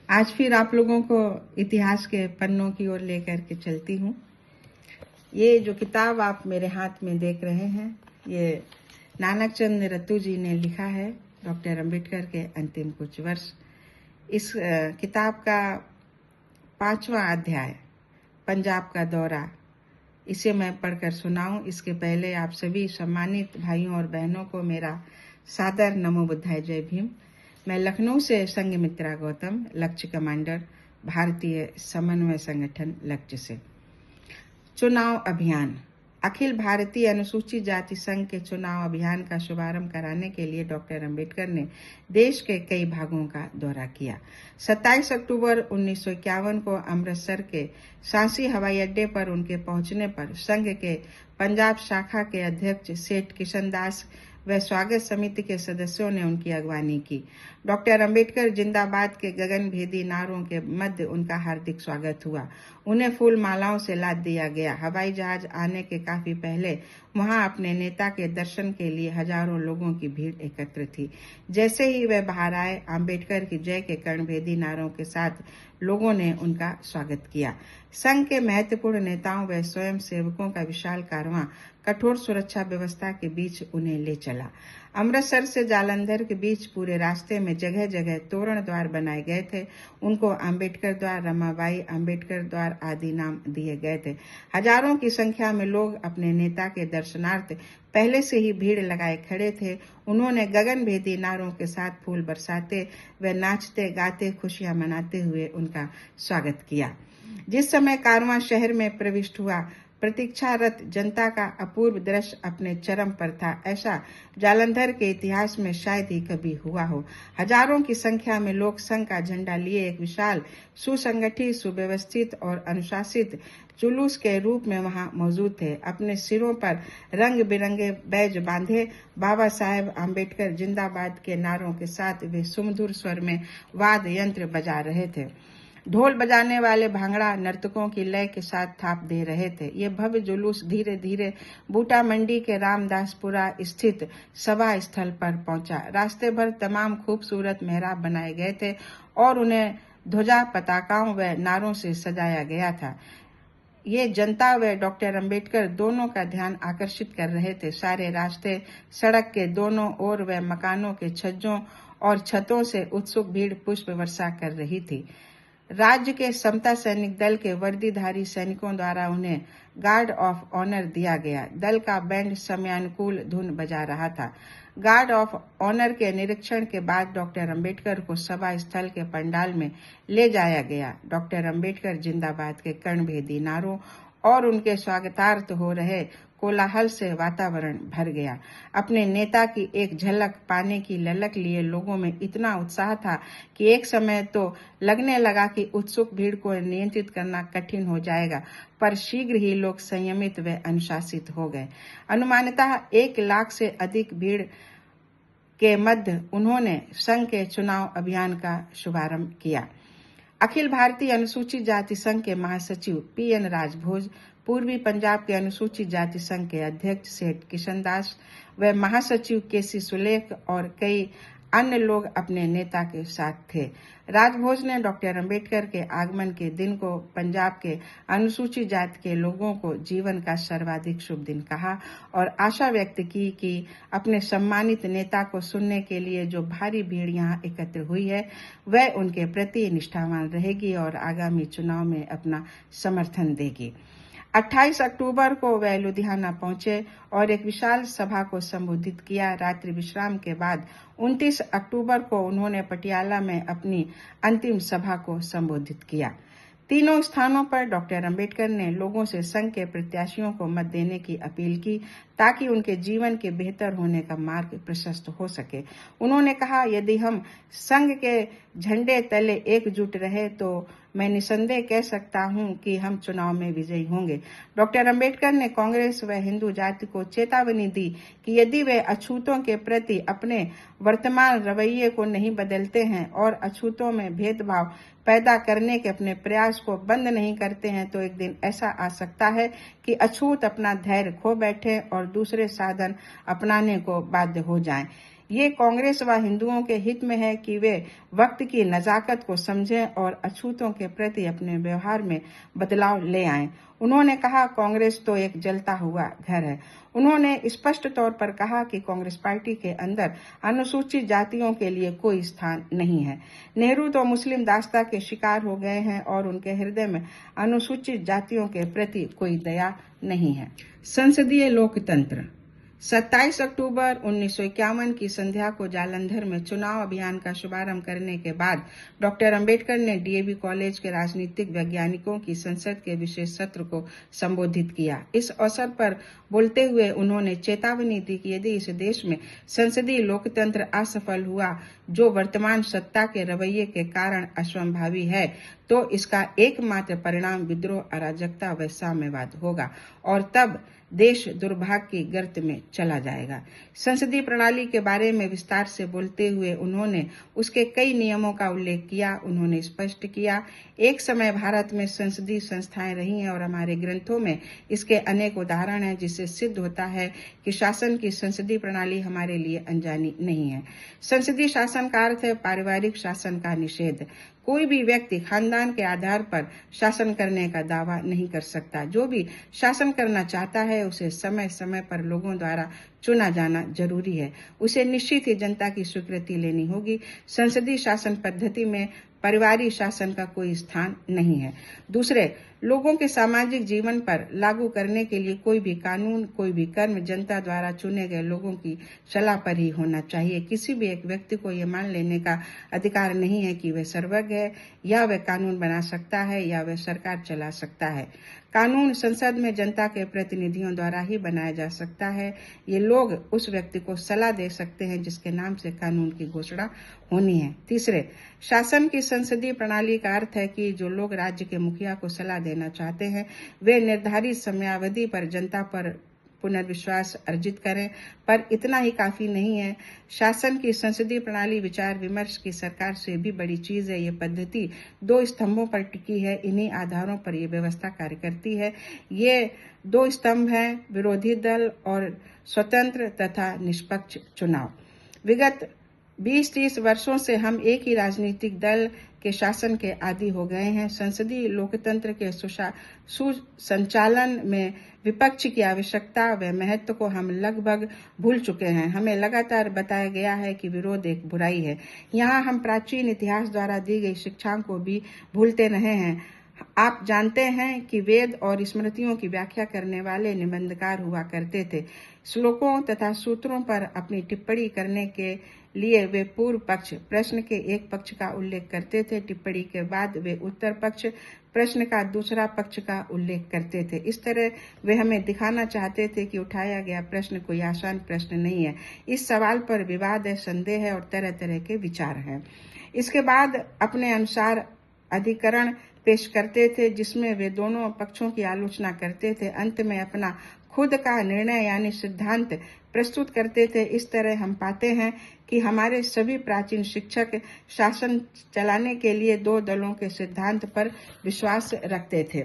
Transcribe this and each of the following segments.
आज फिर आप लोगों को इतिहास के पन्नों की ओर लेकर के चलती हूँ। ये जो किताब आप मेरे हाथ में देख रहे हैं, ये नानक चंद रत्तू जी ने लिखा है, डॉक्टर अंबेडकर के अंतिम कुछ वर्ष। इस किताब का 5वां अध्याय, पंजाब का दौरा, इसे मैं पढ़कर सुनाऊं। इसके पहले आप सभी सम्मानित भाइयों और बहनों को मेरा सादर नमो बुद्धाय, जय भीम। मैं लखनऊ से संघमित्रा गौतम, लक्ष्य कमांडर, भारतीय समन्वय संगठन लक्ष्य से। चुनाव अभियान। अखिल भारतीय अनुसूचित जाति संघ के चुनाव अभियान का शुभारंभ कराने के लिए डॉक्टर अंबेडकर ने देश के कई भागों का दौरा किया। 27 अक्टूबर 1951 को अमृतसर के सांसी हवाई अड्डे पर उनके पहुंचने पर संघ के पंजाब शाखा के अध्यक्ष सेठ किशन दास व स्वागत समिति के सदस्यों ने उनकी अगवानी की। डॉक्टर अंबेडकर जिंदाबाद के गगनभेदी नारों के मध्य उनका हार्दिक स्वागत हुआ। उन्हें फूल मालाओं से लाद दिया गया। हवाई जहाज आने के काफी पहले वहां अपने नेता के दर्शन के लिए हजारों लोगों की भीड़ एकत्र थी। जैसे ही वे बाहर आए, अंबेडकर की जय के कर्णभेदी नारों के साथ लोगों ने उनका स्वागत किया। संघ के महत्वपूर्ण नेताओं व स्वयं सेवकों का विशाल कारवां कठोर सुरक्षा व्यवस्था के बीच उन्हें ले चला। अमृतसर से जालंधर के बीच पूरे रास्ते में जगह जगह तोरण द्वार बनाए गए थे। उनको अंबेडकर द्वार, रमाबाई अंबेडकर द्वार आदि नाम दिए गए थे। हजारों की संख्या में लोग अपने नेता के दर्शनार्थ पहले से ही भीड़ लगाए खड़े थे। उन्होंने गगनभेदी नारों के साथ फूल बरसाते व नाचते गाते खुशियां मनाते हुए उनका स्वागत किया। जिस समय कारवां शहर में प्रविष्ट हुआ, प्रतीक्षारत जनता का अपूर्व दृश्य अपने चरम पर था। ऐसा जालंधर के इतिहास में शायद ही कभी हुआ हो। हजारों की संख्या में लोग संघ का झंडा लिए एक विशाल, सुसंगठित, सुव्यवस्थित और अनुशासित जुलूस के रूप में वहां मौजूद थे। अपने सिरों पर रंग बिरंगे बैज बांधे बाबा साहेब आम्बेडकर जिंदाबाद के नारों के साथ वे सुमधुर स्वर में वाद्य यंत्र बजा रहे थे। ढोल बजाने वाले भांगड़ा नर्तकों की लय के साथ थाप दे रहे थे। ये भव्य जुलूस धीरे धीरे बूटा मंडी के रामदासपुरा स्थित सभा स्थल पर पहुंचा। रास्ते भर तमाम खूबसूरत मेहराब बनाए गए थे और उन्हें ध्वजा, पताकाओं व नारों से सजाया गया था। ये जनता व डॉक्टर अंबेडकर दोनों का ध्यान आकर्षित कर रहे थे। सारे रास्ते, सड़क के दोनों ओर व मकानों के छज्जों और छतों से उत्सुक भीड़ पुष्प वर्षा कर रही थी। राज्य के समता सैनिक दल के वर्दीधारी सैनिकों द्वारा उन्हें गार्ड ऑफ ऑनर दिया गया। दल का बैंड समयानुकूल धुन बजा रहा था। गार्ड ऑफ ऑनर के निरीक्षण के बाद डॉक्टर अंबेडकर को सभा स्थल के पंडाल में ले जाया गया। डॉक्टर अंबेडकर जिंदाबाद के कर्णभेदी नारों और उनके स्वागतार्थ हो रहे कोलाहल से वातावरण भर गया। अपने नेता की एक झलक पाने की ललक लिए लोगों में इतना उत्साह था कि एक समय तो लगने लगा कि उत्सुक भीड़ को नियंत्रित करना कठिन हो जाएगा, पर शीघ्र ही लोग संयमित व अनुशासित हो गए। अनुमानतः 1 लाख से अधिक भीड़ के मध्य उन्होंने संघ के चुनाव अभियान का शुभारंभ किया। अखिल भारतीय अनुसूचित जाति संघ के महासचिव PN राजभोज, पूर्वी पंजाब के अनुसूचित जाति संघ के अध्यक्ष सेठ किशन दास व महासचिव KC सुलेख और कई अन्य लोग अपने नेता के साथ थे। राजभोज ने डॉक्टर अंबेडकर के आगमन के दिन को पंजाब के अनुसूचित जाति के लोगों को जीवन का सर्वाधिक शुभ दिन कहा और आशा व्यक्त की कि अपने सम्मानित नेता को सुनने के लिए जो भारी भीड़ यहाँ एकत्र हुई है, वह उनके प्रति निष्ठावान रहेगी और आगामी चुनाव में अपना समर्थन देगी। 28 अक्टूबर को वह लुधियाना पहुंचे और एक विशाल सभा को संबोधित किया। रात्रि विश्राम के बाद 29 अक्टूबर को उन्होंने पटियाला में अपनी अंतिम सभा को संबोधित किया। तीनों स्थानों पर डॉक्टर अंबेडकर ने लोगों से संघ के प्रत्याशियों को मत देने की अपील की ताकि उनके जीवन के बेहतर होने का मार्ग प्रशस्त हो सके। उन्होंने कहा, यदि हम संघ के झंडे तले एकजुट रहे तो मैं निसंदेह कह सकता हूं कि हम चुनाव में विजयी होंगे। डॉक्टर अंबेडकर ने कांग्रेस व हिंदू जाति को चेतावनी दी कि यदि वे अछूतों के प्रति अपने वर्तमान रवैये को नहीं बदलते हैं और अछूतों में भेदभाव पैदा करने के अपने प्रयास को बंद नहीं करते हैं तो एक दिन ऐसा आ सकता है कि अछूत अपना धैर्य खो बैठे और दूसरे साधन अपनाने को बाध्य हो जाएं। ये कांग्रेस व हिंदुओं के हित में है कि वे वक्त की नजाकत को समझें और अछूतों के प्रति अपने व्यवहार में बदलाव ले आएं। उन्होंने कहा, कांग्रेस तो एक जलता हुआ घर है। उन्होंने स्पष्ट तौर पर कहा कि कांग्रेस पार्टी के अंदर अनुसूचित जातियों के लिए कोई स्थान नहीं है। नेहरू तो मुस्लिम दास्ता के शिकार हो गए हैं और उनके हृदय में अनुसूचित जातियों के प्रति कोई दया नहीं है। संसदीय लोकतंत्र। 27 अक्टूबर 1951 की संध्या को जालंधर में चुनाव अभियान का शुभारंभ करने के बाद डॉक्टर अंबेडकर ने डीएवी कॉलेज के राजनीतिक वैज्ञानिकों की संसद के विशेष सत्र को संबोधित किया। इस अवसर पर बोलते हुए उन्होंने चेतावनी दी कि यदि इस देश में संसदीय लोकतंत्र असफल हुआ, जो वर्तमान सत्ता के रवैये के कारण असंभावी है, तो इसका एकमात्र परिणाम विद्रोह, अराजकता व साम्यवाद होगा और तब देश दुर्भाग्य की गर्त में चला जाएगा। संसदीय प्रणाली के बारे में विस्तार से बोलते हुए उन्होंने उसके कई नियमों का उल्लेख किया। उन्होंने स्पष्ट किया, एक समय भारत में संसदीय संस्थाएं रही हैं और हमारे ग्रंथों में इसके अनेक उदाहरण हैं, जिससे सिद्ध होता है कि शासन की संसदीय प्रणाली हमारे लिए अनजानी नहीं है। संसदीय शासन का अर्थ है पारिवारिक शासन का निषेध। कोई भी व्यक्ति खानदान के आधार पर शासन करने का दावा नहीं कर सकता। जो भी शासन करना चाहता है, उसे समय समय पर लोगों द्वारा चुना जाना जरूरी है। उसे निश्चित ही जनता की स्वीकृति लेनी होगी। संसदीय शासन पद्धति में परिवारिक शासन का कोई स्थान नहीं है। दूसरे, लोगों के सामाजिक जीवन पर लागू करने के लिए कोई भी कानून, कोई भी कर्म जनता द्वारा चुने गए लोगों की सलाह पर ही होना चाहिए। किसी भी एक व्यक्ति को यह मान लेने का अधिकार नहीं है कि वह सर्वज्ञ है, या वह कानून बना सकता है, या वह सरकार चला सकता है। कानून संसद में जनता के प्रतिनिधियों द्वारा ही बनाया जा सकता है। ये लोग उस व्यक्ति को सलाह दे सकते हैं जिसके नाम से कानून की घोषणा होनी है। तीसरे, शासन की संसदीय प्रणाली का अर्थ है कि जो लोग राज्य के मुखिया को सलाह देना चाहते हैं, वे निर्धारित समयावधि पर जनता पर पुनर्विश्वास अर्जित करें, पर इतना ही काफी नहीं है। शासन की संसदीय प्रणाली विचार विमर्श की सरकार से भी बड़ी चीज है। ये पद्धति 2 स्तंभों पर टिकी है। इन्हीं आधारों पर यह व्यवस्था कार्य करती है। ये 2 स्तंभ हैं, विरोधी दल और स्वतंत्र तथा निष्पक्ष चुनाव। विगत 20-30 वर्षों से हम एक ही राजनीतिक दल के शासन के आदी हो गए हैं। संसदीय लोकतंत्र के सुसंचालन में विपक्ष की आवश्यकता व महत्व को हम लगभग भूल चुके हैं। हमें लगातार बताया गया है कि विरोध एक बुराई है। यहाँ हम प्राचीन इतिहास द्वारा दी गई शिक्षाओं को भी भूलते रहे हैं। आप जानते हैं कि वेद और स्मृतियों की व्याख्या करने वाले निबंधकार हुआ करते थे। श्लोकों तथा सूत्रों पर अपनी टिप्पणी करने के लिए वे पूर्व पक्ष प्रश्न के एक पक्ष का उल्लेख करते थे। टिप्पणी के बाद वे उत्तर पक्ष प्रश्न का दूसरा पक्ष का उल्लेख करते थे। इस तरह वे हमें दिखाना चाहते थे कि उठाया गया प्रश्न कोई आसान प्रश्न नहीं है। इस सवाल पर विवाद है, संदेह है और तरह तरह के विचार हैं। इसके बाद अपने अनुसार अधिकरण पेश करते थे, जिसमें वे दोनों पक्षों की आलोचना करते थे। अंत में अपना खुद का निर्णय यानी सिद्धांत प्रस्तुत करते थे। इस तरह हम पाते हैं कि हमारे सभी प्राचीन शिक्षक शासन चलाने के लिए 2 दलों के सिद्धांत पर विश्वास रखते थे।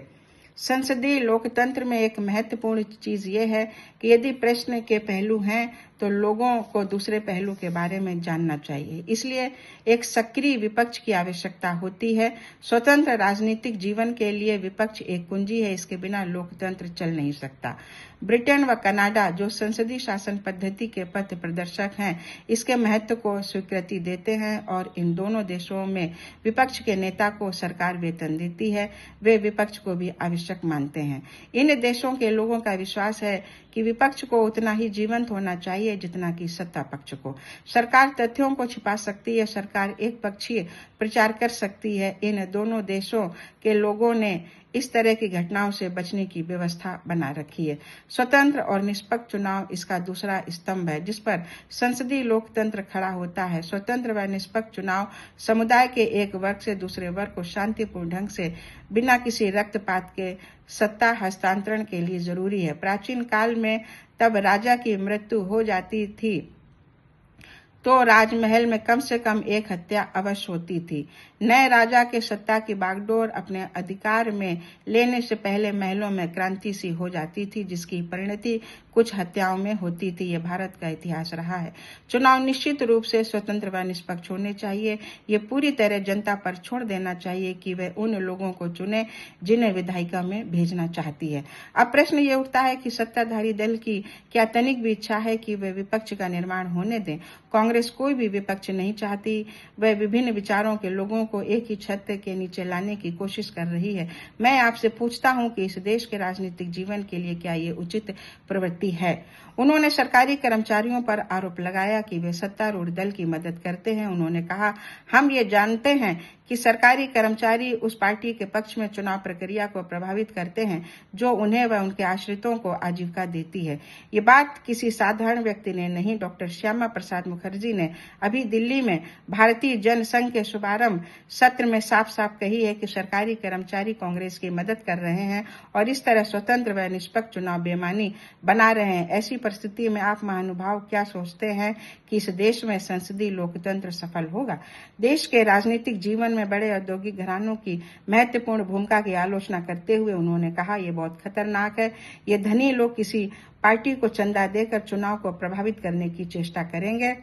संसदीय लोकतंत्र में एक महत्वपूर्ण चीज ये है कि यदि प्रश्न के पहलू हैं तो लोगों को दूसरे पहलू के बारे में जानना चाहिए। इसलिए एक सक्रिय विपक्ष की आवश्यकता होती है। स्वतंत्र राजनीतिक जीवन के लिए विपक्ष एक कुंजी है। इसके बिना लोकतंत्र चल नहीं सकता। ब्रिटेन व कनाडा, जो संसदीय शासन पद्धति के पथ प्रदर्शक हैं, इसके महत्व को स्वीकृति देते हैं और इन दोनों देशों में विपक्ष के नेता को सरकार वेतन देती है। वे विपक्ष को भी आवश्यक मानते हैं। इन देशों के लोगों का विश्वास है कि विपक्ष को उतना ही जीवंत होना चाहिए जितना कि सत्ता पक्ष को। सरकार तथ्यों को छिपा सकती है, सरकार एक पक्षीय प्रचार कर सकती है। इन दोनों देशों के लोगों ने इस तरह की घटनाओं से बचने की व्यवस्था बना रखी है। स्वतंत्र और निष्पक्ष चुनाव इसका दूसरा स्तंभ है, जिस पर संसदीय लोकतंत्र खड़ा होता है। स्वतंत्र व निष्पक्ष चुनाव समुदाय के एक वर्ग से दूसरे वर्ग को शांतिपूर्ण ढंग से बिना किसी रक्तपात के सत्ता हस्तांतरण के लिए जरूरी है। प्राचीन काल में तब राजा की मृत्यु हो जाती थी तो राजमहल में कम से कम एक हत्या अवश्य होती थी। नए राजा के सत्ता की बागडोर अपने अधिकार में लेने से पहले महलों में क्रांति सी हो जाती थी, जिसकी परिणति कुछ हत्याओं में होती थी। यह भारत का इतिहास रहा है। चुनाव निश्चित रूप से स्वतंत्र व निष्पक्ष होने चाहिए। ये पूरी तरह जनता पर छोड़ देना चाहिए कि वे उन लोगों को चुने जिन्हें विधायिका में भेजना चाहती है। अब प्रश्न ये उठता है कि सत्ताधारी दल की क्या तनिक भी इच्छा है कि वे विपक्ष का निर्माण होने दें। कांग्रेस कोई भी विपक्ष नहीं चाहती। वह विभिन्न विचारों के लोगों को एक ही छत के नीचे लाने की कोशिश कर रही है। मैं आपसे पूछता हूं कि इस देश के राजनीतिक जीवन के लिए क्या ये उचित प्रवृत्ति है। उन्होंने सरकारी कर्मचारियों पर आरोप लगाया कि वे सत्तारूढ़ दल की मदद करते हैं। उन्होंने कहा, हम ये जानते हैं कि सरकारी कर्मचारी उस पार्टी के पक्ष में चुनाव प्रक्रिया को प्रभावित करते हैं जो उन्हें व उनके आश्रितों को आजीविका देती है। ये बात किसी साधारण व्यक्ति ने नहीं, डॉक्टर श्यामा प्रसाद मुखर्जी ने अभी दिल्ली में भारतीय जनसंघ के शुभारंभ सत्र में साफ साफ कही है कि सरकारी कर्मचारी कांग्रेस की मदद कर रहे हैं और इस तरह स्वतंत्र व निष्पक्ष चुनाव बेईमानी बना रहे हैं। ऐसी परिस्थिति में आप महानुभाव क्या सोचते हैं कि इस देश में संसदीय लोकतंत्र सफल होगा? देश के राजनीतिक जीवन में बड़े औद्योगिक घरानों की महत्वपूर्ण भूमिका की आलोचना करते हुए उन्होंने कहा, यह बहुत खतरनाक है। ये धनी लोग किसी पार्टी को चंदा देकर चुनाव को प्रभावित करने की चेष्टा करेंगे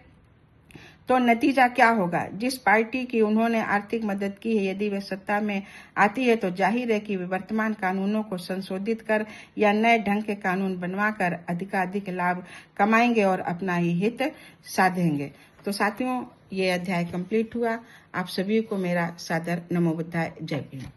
तो नतीजा क्या होगा? जिस पार्टी की उन्होंने आर्थिक मदद की है, यदि वे सत्ता में आती है तो जाहिर है कि वे वर्तमान कानूनों को संशोधित कर या नए ढंग के कानून बनवाकर अधिकाधिक लाभ कमाएंगे और अपना ही हित साधेंगे। तो साथियों, ये अध्याय कंप्लीट हुआ। आप सभी को मेरा सादर नमो बुद्धाय। जय भीम।